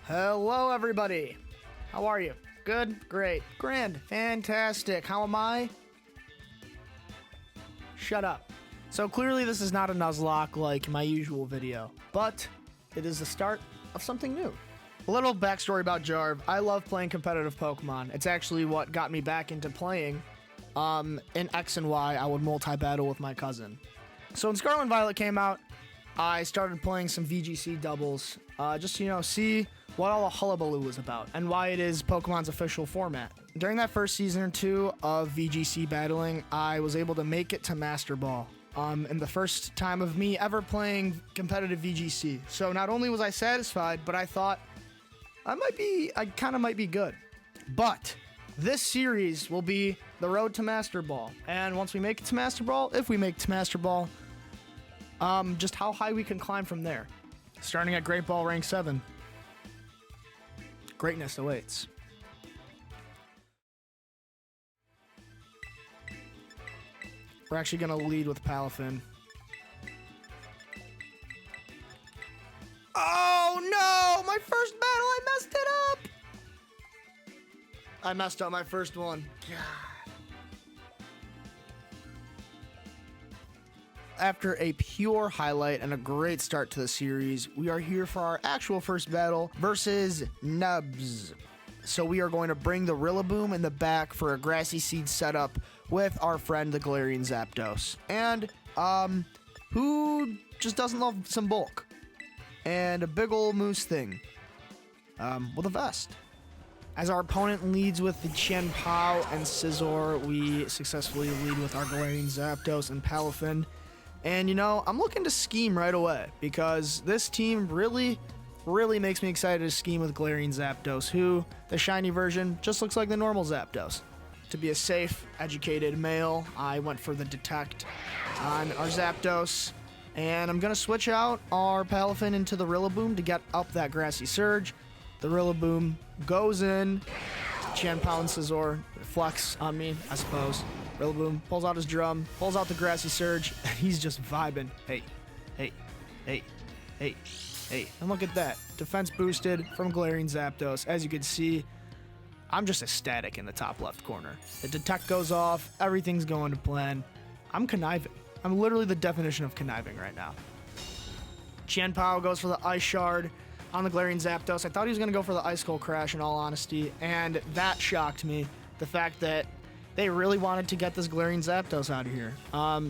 Hello, everybody. How are you? Good? Great. Grand. Fantastic. How am I? Shut up. So clearly this is not a Nuzlocke like my usual video, but it is the start of something new. A little backstory about JARV. I love playing competitive Pokemon. It's actually what got me back into playing. In X and Y, I would multi-battle with my cousin. So when Scarlet and Violet came out, I started playing some VGC doubles, just to, see what all the hullabaloo was about and why it is Pokemon's official format. During that first season or two of VGC battling, I was able to make it to Master Ball. And the first time of me ever playing competitive VGC. So not only was I satisfied, but I thought I kind of might be good. But this series will be the road to Master Ball. And once we make it to Master Ball, if we make it to Master Ball, just how high we can climb from there. Starting at Great Ball rank 7. Greatness awaits. We're actually going to lead with Palafin. Oh no! My first battle, I messed it up! I messed up my first one. God. After a pure highlight and a great start to the series, we are here for our actual first battle versus Nubs. So we are going to bring the Rillaboom in the back for a Grassy Seed setup with our friend the Galarian Zapdos. And, who just doesn't love some bulk? And a big ol' moose thing. With a vest. As our opponent leads with the Chien-Pao and Scizor, we successfully lead with our Galarian Zapdos and Palafin. And, I'm looking to scheme right away because this team really makes me excited to scheme with Galarian Zapdos, who, the shiny version, just looks like the normal Zapdos. To be a safe, educated male, I went for the Detect on our Zapdos. And I'm going to switch out our Palafin into the Rillaboom to get up that Grassy Surge. The Rillaboom goes in. Chien-Pao and Scizor flex on me, I suppose. Rillaboom pulls out his drum, pulls out the Grassy Surge, and he's just vibing. Hey. And look at that. Defense boosted from Galarian Zapdos. As you can see, I'm just ecstatic in the top left corner. The Detect goes off. Everything's going to plan. I'm conniving. I'm literally the definition of conniving right now. Chien-Pao goes for the Ice Shard on the Galarian Zapdos. I thought he was going to go for the Ice Skull Crash in all honesty, and that shocked me. The fact that they really wanted to get this Galarian Zapdos out of here.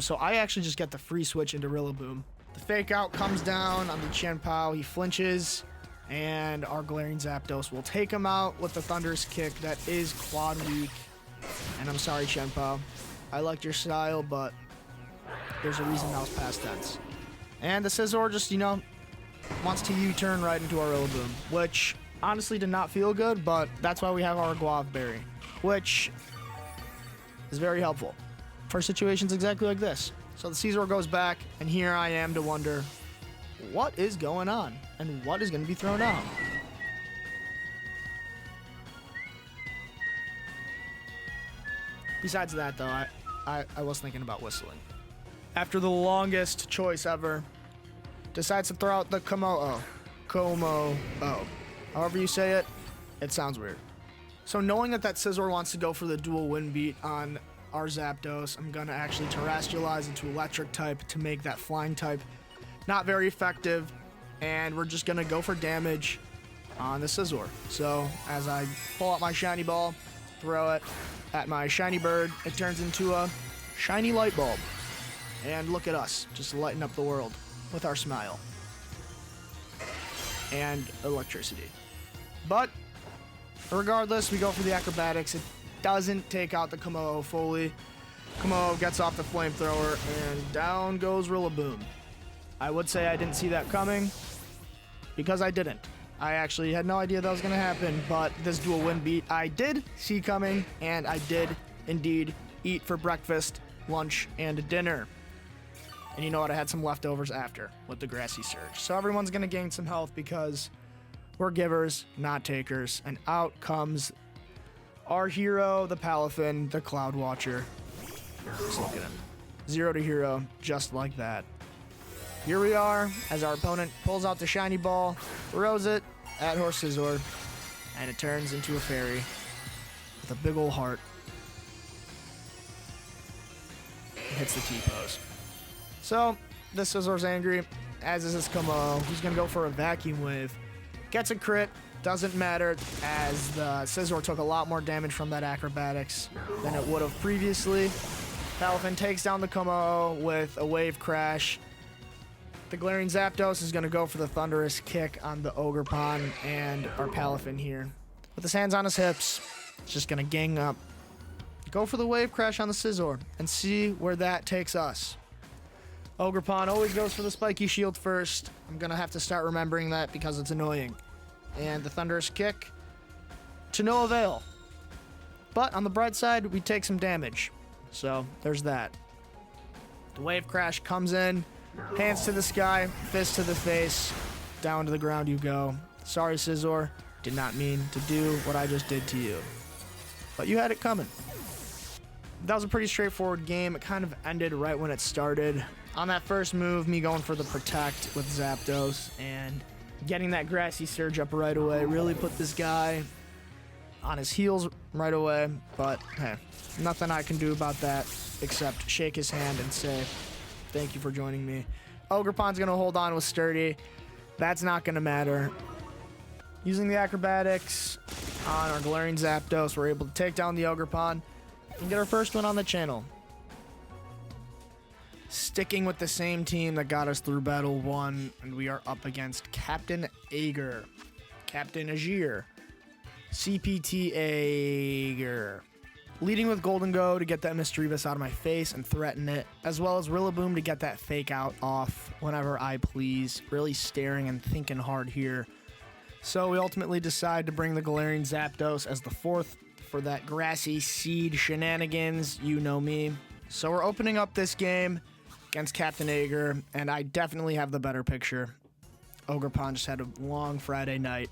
So I actually just get the free switch into Rillaboom. The fake out comes down on the Chien-Pao. He flinches, and our Galarian Zapdos will take him out with the Thunderous Kick that is quad weak. And I'm sorry, Chien-Pao. I liked your style, but there's a reason that was past tense. And the Scizor just, wants to U-turn right into our Rillaboom, which honestly did not feel good, but that's why we have our Guava Berry, which is very helpful for situations exactly like this. So the Scizor goes back, and here I am to wonder what is going on and what is going to be thrown out. Besides that, though, I was thinking about whistling. After the longest choice ever, decides to throw out the Como-O. Como-O. However you say it, it sounds weird. So knowing that Scizor wants to go for the dual wind beat on our Zapdos, I'm going to actually terrestrialize into electric type to make that flying type not very effective. And we're just going to go for damage on the Scizor. So as I pull out my shiny ball, throw it at my shiny bird, it turns into a shiny light bulb. And look at us, just lighting up the world with our smile. And electricity. But regardless, we go for the acrobatics. It doesn't take out the Como-O fully. Como-O gets off the flamethrower, and down goes Rillaboom. I would say I didn't see that coming, because I didn't. I actually had no idea that was going to happen, but this dual wind beat I did see coming, and I did indeed eat for breakfast, lunch, and dinner. And you know what? I had some leftovers after with the Grassy Surge. So everyone's going to gain some health because we're givers, not takers. And out comes our hero, the Palafin, the Cloud Watcher. Just look at him. 0 to hero, just like that. Here we are, as our opponent pulls out the shiny ball, throws it, at Horse Scizor, and it turns into a fairy with a big old heart. It hits the T-pose. So, this Scizor's angry, as is his Como. He's going to go for a Vacuum Wave. Gets a crit, doesn't matter, as the Scizor took a lot more damage from that Acrobatics than it would have previously. Palafin takes down the Como with a Wave Crash. The Galarian Zapdos is going to go for the Thunderous Kick on the Ogerpon and our Palafin here. With his hands on his hips, it's just going to gang up. Go for the Wave Crash on the Scizor and see where that takes us. Ogerpon always goes for the Spiky Shield first. I'm going to have to start remembering that because it's annoying. And the Thunderous Kick, to no avail. But on the bright side, we take some damage. So, there's that. The Wave Crash comes in, hands to the sky, fist to the face, down to the ground you go. Sorry, Scizor, did not mean to do what I just did to you. But you had it coming. That was a pretty straightforward game. It kind of ended right when it started. On that first move, me going for the Protect with Zapdos and getting that Grassy Surge up right away really put this guy on his heels right away. But hey, nothing I can do about that except shake his hand and say, thank you for joining me. Ogerpon's going to hold on with Sturdy. That's not going to matter. Using the Acrobatics on our Galarian Zapdos, we're able to take down the Ogerpon and get our first one on the channel. Sticking with the same team that got us through Battle 1, and we are up against Captain Ager. Captain Agir. CPT Ager. Leading with Golden Go to get that Misdreavus out of my face and threaten it, as well as Rillaboom to get that Fake Out off whenever I please. Really staring and thinking hard here. So we ultimately decide to bring the Galarian Zapdos as the fourth for that Grassy Seed shenanigans. You know me. So we're opening up this game against Captain Ager, and I definitely have the better picture. Ogerpon just had a long Friday night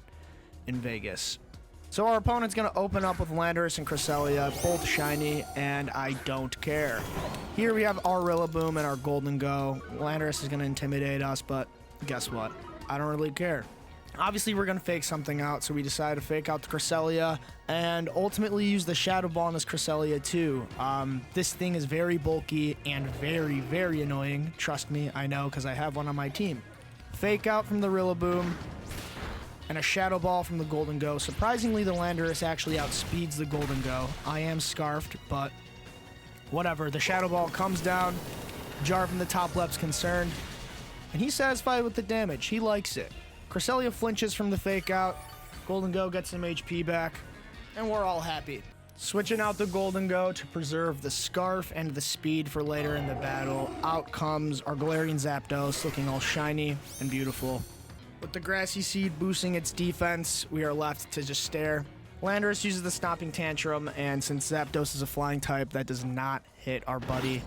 in Vegas. So our opponent's going to open up with Landorus and Cresselia, both shiny, and I don't care. Here we have our Rillaboom and our Golden Go. Landorus is going to intimidate us, but guess what? I don't really care. Obviously, we're going to fake something out, so we decided to fake out the Cresselia and ultimately use the Shadow Ball on this Cresselia too. This thing is very bulky and very, very annoying. Trust me, I know, because I have one on my team. Fake out from the Rillaboom and a Shadow Ball from the Golden Go. Surprisingly, the Landorus actually outspeeds the Golden Go. I am scarfed, but whatever. The Shadow Ball comes down. JARV from the top left's concerned, and he's satisfied with the damage. He likes it. Cresselia flinches from the fake out. Golden Go gets some HP back, and we're all happy. Switching out the Golden Go to preserve the Scarf and the speed for later in the battle. Out comes our Galarian Zapdos, looking all shiny and beautiful. With the Grassy Seed boosting its defense, we are left to just stare. Landorus uses the Stomping Tantrum, and since Zapdos is a flying type, that does not hit our buddy.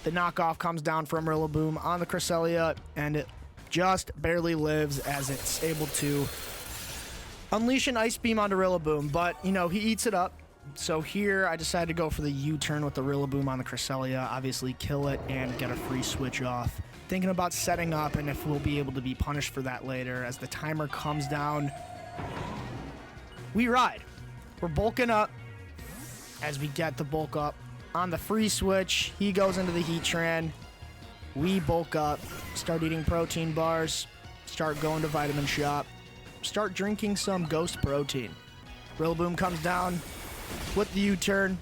The knockoff comes down from Rillaboom on the Cresselia, and it just barely lives as it's able to unleash an Ice Beam onto Rillaboom, but, you know, he eats it up. So here, I decided to go for the U-turn with the Rillaboom on the Cresselia, obviously kill it and get a free switch off. Thinking about setting up and if we'll be able to be punished for that later. As the timer comes down, we ride. We're bulking up as we get the bulk up. On the free switch, he goes into the Heatran. We bulk up, start eating protein bars, start going to Vitamin Shop, start drinking some Ghost Protein. Rillaboom comes down with the U-turn,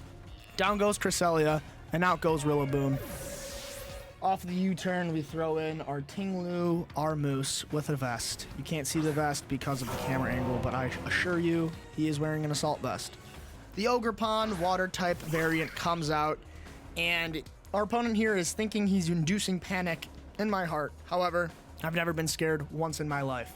down goes Cresselia, and out goes Rillaboom. Off the U-turn, we throw in our Tinglu Armoose with a vest. You can't see the vest because of the camera angle, but I assure you, he is wearing an assault vest. The Ogerpon water-type variant comes out, and our opponent here is thinking he's inducing panic in my heart. However, I've never been scared once in my life.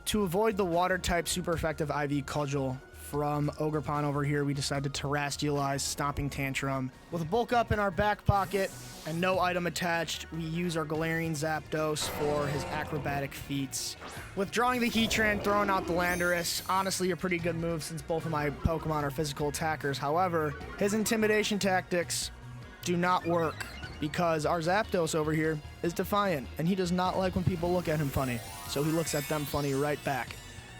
To avoid the water-type super effective IV Cudgel from Ogerpon over here, we decided to terrestrialize Stomping Tantrum. With a bulk up in our back pocket and no item attached, we use our Galarian Zapdos for his acrobatic feats. Withdrawing the Heatran, throwing out the Landorus, honestly a pretty good move since both of my Pokemon are physical attackers. However, his intimidation tactics do not work because our Zapdos over here is defiant and he does not like when people look at him funny. So he looks at them funny right back.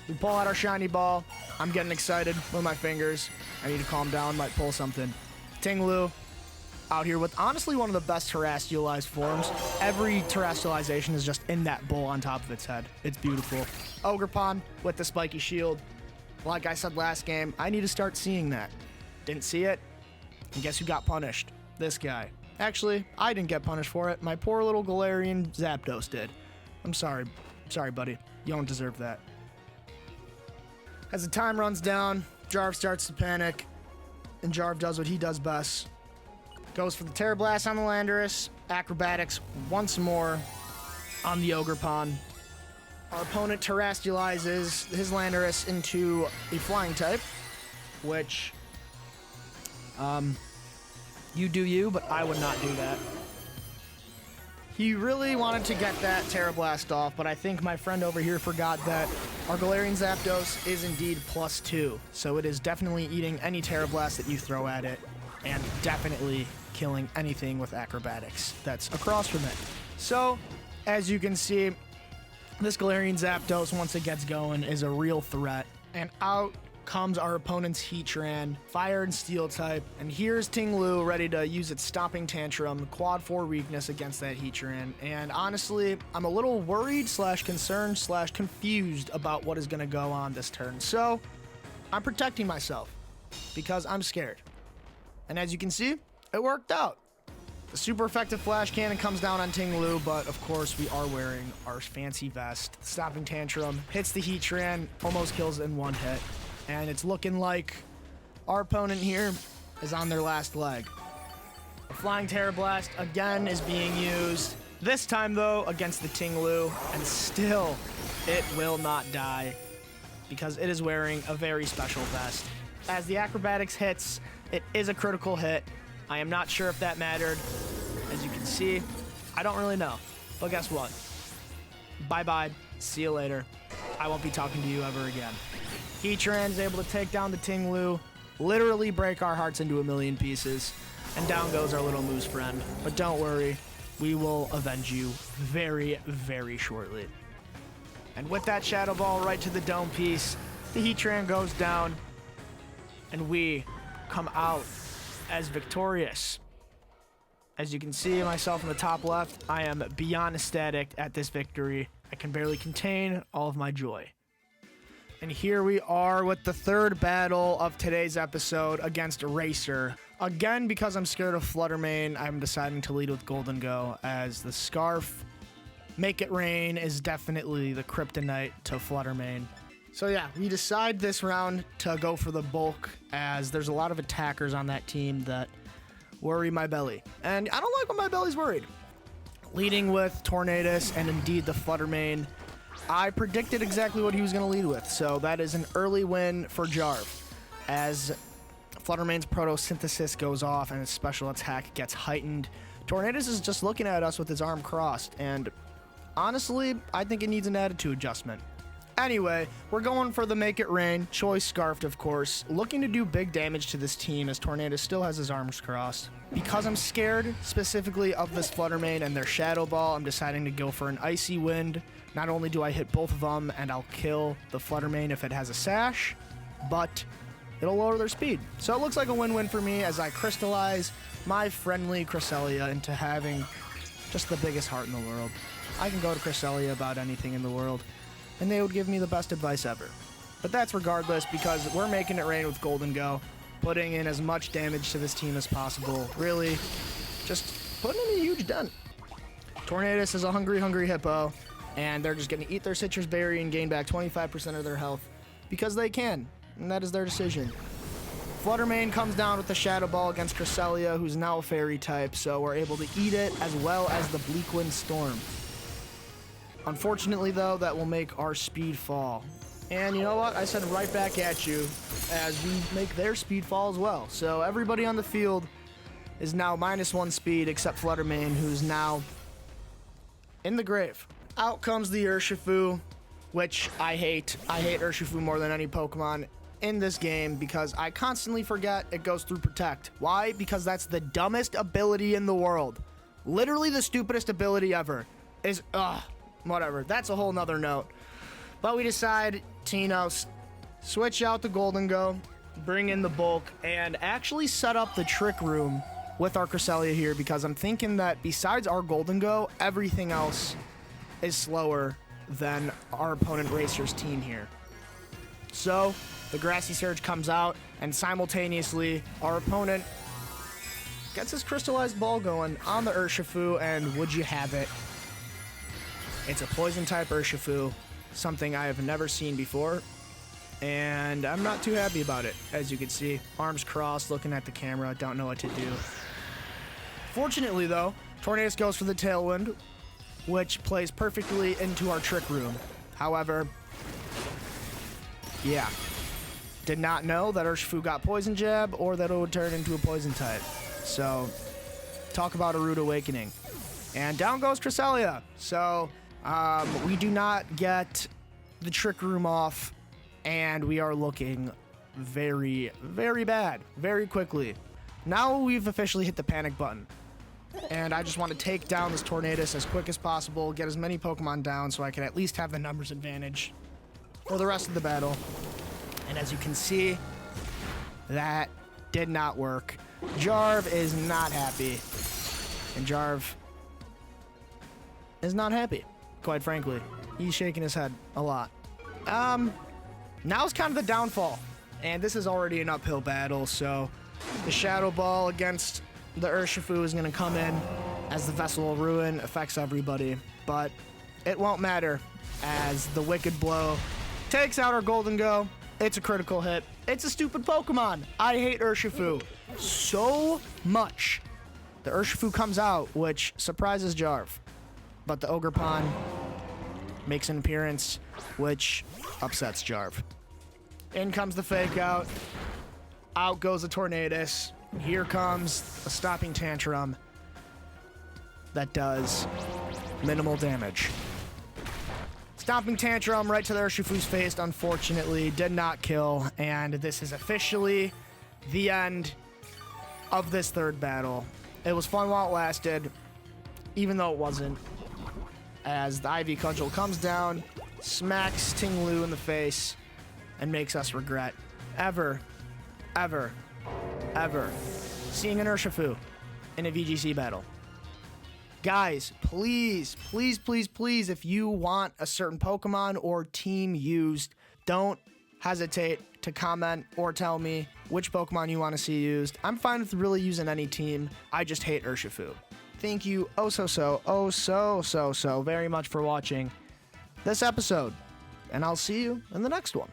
We pull out our shiny ball. I'm getting excited with my fingers. I need to calm down, might pull something. Tinglu out here with honestly one of the best terrestrialized forms. Every terrestrialization is just in that bowl on top of its head. It's beautiful. Ogerpon with the spiky shield. Like I said last game, I need to start seeing that. Didn't see it, and guess who got punished? This guy. Actually, I didn't get punished for it. My poor little Galarian Zapdos did. I'm sorry. Sorry, buddy. You don't deserve that. As the time runs down, JARV starts to panic, and JARV does what he does best. Goes for the Terra Blast on the Landorus, Acrobatics once more on the Ogerpon. Our opponent terrestrializes his Landorus into a flying type, which, you do you, but I would not do that. He really wanted to get that Terra Blast off, but I think my friend over here forgot that our Galarian Zapdos is indeed +2, so it is definitely eating any Terra Blast that you throw at it, and definitely killing anything with Acrobatics that's across from it. So, as you can see, this Galarian Zapdos, once it gets going, is a real threat. And out comes our opponent's Heatran, Fire and Steel type. And here's Tinglu ready to use its Stomping Tantrum, Quad 4 weakness against that Heatran. And honestly, I'm a little worried / concerned / confused about what is going to go on this turn. So, I'm protecting myself because I'm scared. And as you can see, it worked out. The super effective Flash Cannon comes down on Tinglu, but of course we are wearing our fancy vest. The Stomping Tantrum hits the Heatran, almost kills it in one hit. And it's looking like our opponent here is on their last leg. The Flying Terra Blast again is being used. This time though, against the Tinglu, and still it will not die because it is wearing a very special vest. As the Acrobatics hits, it is a critical hit. I am not sure if that mattered. As you can see, I don't really know. But guess what? Bye-bye. See you later. I won't be talking to you ever again. Heatran is able to take down the Tinglu, literally break our hearts into a million pieces, and down goes our little moose friend. But don't worry, we will avenge you very, very shortly. And with that Shadow Ball right to the dome piece, the Heatran goes down, and we come out as victorious. As you can see myself in the top left, I am beyond ecstatic at this victory. I can barely contain all of my joy. And here we are with the third battle of today's episode against Racer. Again, because I'm scared of Fluttermane, I'm deciding to lead with Golden Go, as the Scarf Make It Rain is definitely the kryptonite to Fluttermane. So yeah, we decide this round to go for the bulk, as there's a lot of attackers on that team that worry my belly. And I don't like when my belly's worried. Leading with Tornadus and indeed the Fluttermane, I predicted exactly what he was going to lead with. So that is an early win for JARV, as Fluttermane's Protosynthesis goes off and his special attack gets heightened. Tornadus is just looking at us with his arm crossed, and honestly, I think it needs an attitude adjustment. Anyway, we're going for the Make It Rain, choice Scarfed of course, looking to do big damage to this team as Tornadus still has his arms crossed. Because I'm scared specifically of this Fluttermane and their Shadow Ball, I'm deciding to go for an Icy Wind. Not only do I hit both of them and I'll kill the Fluttermane if it has a Sash, but it'll lower their speed. So it looks like a win-win for me as I crystallize my friendly Cresselia into having just the biggest heart in the world. I can go to Cresselia about anything in the world, and they would give me the best advice ever. But that's regardless, because we're making it rain with Golden Go, putting in as much damage to this team as possible. Really, just putting in a huge dent. Tornadus is a hungry, hungry hippo, and they're just going to eat their Citrus Berry and gain back 25% of their health because they can, and that is their decision. Fluttermane comes down with the Shadow Ball against Cresselia, who's now a Fairy type, so we're able to eat it as well as the Bleakwind Storm. Unfortunately, though, that will make our speed fall. And you know what? I said right back at you as we make their speed fall as well. So everybody on the field is now -1 speed except Fluttermane, who's now in the grave. Out comes the Urshifu, which I hate. I hate Urshifu more than any Pokemon in this game because I constantly forget it goes through Protect. Why? Because that's the dumbest ability in the world. Literally the stupidest ability ever. Whatever. That's a whole nother note. But we decide Tino, switch out the Golden Go, bring in the bulk, and actually set up the trick room with our Cresselia here, because I'm thinking that besides our Golden Go, everything else is slower than our opponent Racer's team here. So the Grassy Surge comes out, and simultaneously our opponent gets his Crystallized Ball going on the Urshifu, and would you have it, it's a poison type Urshifu, something I have never seen before, and I'm not too happy about it. As you can see, arms crossed, looking at the camera, don't know what to do. Fortunately though, Tornadus goes for the Tailwind, which plays perfectly into our Trick Room. However, yeah, did not know that Urshifu got Poison Jab or that it would turn into a Poison type. So, talk about a rude awakening. And down goes Cresselia. So, we do not get the Trick Room off, and we are looking very, very bad, very quickly. Now we've officially hit the panic button, and I just want to take down this Tornadus as quick as possible, get as many Pokemon down so I can at least have the numbers advantage for the rest of the battle. And as you can see, that did not work. JARV is not happy, and JARV is not happy, quite frankly. He's shaking his head a lot. Now's kind of the downfall, and this is already an uphill battle, so the Shadow Ball against the Urshifu is going to come in as the Vessel of Ruin affects everybody, but it won't matter as the Wicked Blow takes out our Golden Go. It's a critical hit. It's a stupid Pokemon. I hate Urshifu so much. The Urshifu comes out, which surprises JARV, but the Ogerpon makes an appearance, which upsets JARV. In comes the Fake Out. Out goes the Tornadus. Here comes a Stomping Tantrum that does minimal damage. Stomping Tantrum right to the Urshifu's face, unfortunately, did not kill, and this is officially the end of this third battle. It was fun while it lasted, even though it wasn't, as the Ivy Cudgel comes down, smacks Ting Lu in the face, and makes us regret ever seeing an Urshifu in a VGC battle. Guys, please, if you want a certain Pokemon or team used, don't hesitate to comment or tell me which Pokemon you want to see used. I'm fine with really using any team. I just hate Urshifu. Thank you so very much for watching this episode, and I'll see you in the next one.